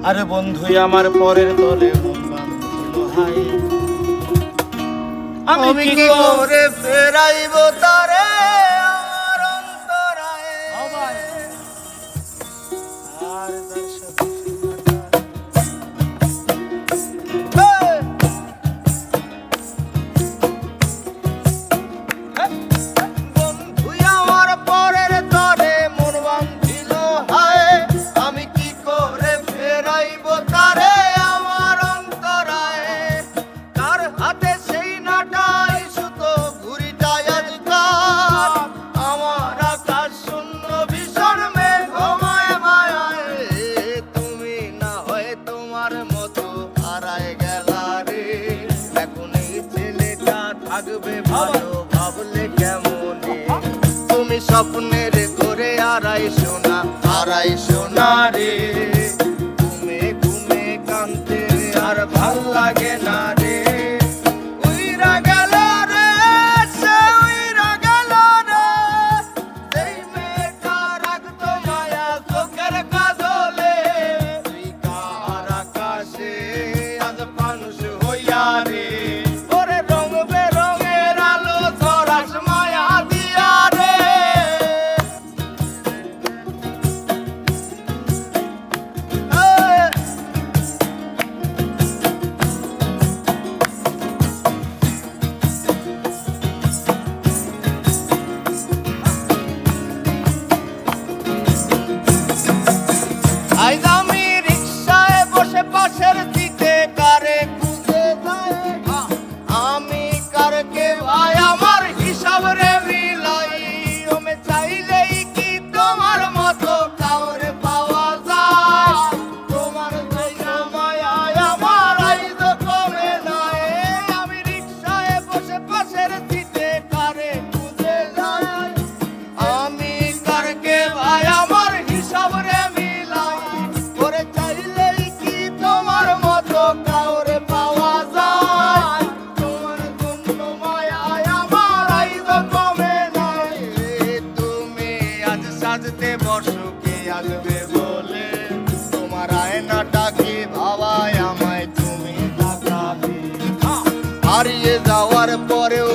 আরে বন্ধুই আমার পরের তরে মন বাঁধল হাই, আমি কি করে ফেরাইব তারে আমার অন্তরায়। আর তার সাথে বন্ধুই আমার পরের তরে মন বাঁধিল হায়, আমি কি করে ফেরাইব তারে আমার অন্তরায়। তার হাতে সেই নাটাই সুতো ঘুরিটাই আজকাল, আমার আকাশ শূন্য ভীষণ মেঘময় মায়ায়। তুমি না হয় তোমার মতো হারায় গেলা রে, এখন এই ছেলেটা থাকবে ভালো ভাবলে কেমনে। তুমি স্বপ্নের করে আড়াই সোনা রে, ঘুমে ঘুমে কাঁদতে আর ভাল লাগে না রে। উইরা গেল রে, সে উইরা গেল রে, সেই মেয়েটা রাখতো মায়া চোখের কাজলে। তুই কার আকাশে আজ মানুষ হইয়া রে, ওরে রং বেরঙের আলো ছড়াস মায়া দিয়া রে। আজ আমি রিক্সায় বসে পাশের দিকে কারে খুঁজে যাই, আমি কারকে ভাই আমার হিসাব রে মিলাই। আমি চাইলেই কি তোমার মতো কাউরে পাওয়া যায়, তোমার দয়া মায়ায় আমার আইজ কমে নাই। আমি রিক্সায় বসে পাশের দিকে কারে খুঁজে যাই, আমি কারকে ভাই আমার হিসাব রে মিলাই। ওরে চাইলেই কি তোমার মতো কাউরে পাওয়া যায়, তোমার জন্য মায়ায় আমার আইজ কমে নাই। তুমি আজ সাজতে বসো কে আসবে বলে, তোমার আয়নাটাকে ভাবায় আমায় তুমি তাকাবে। হারিয়ে যাওয়ার পরেও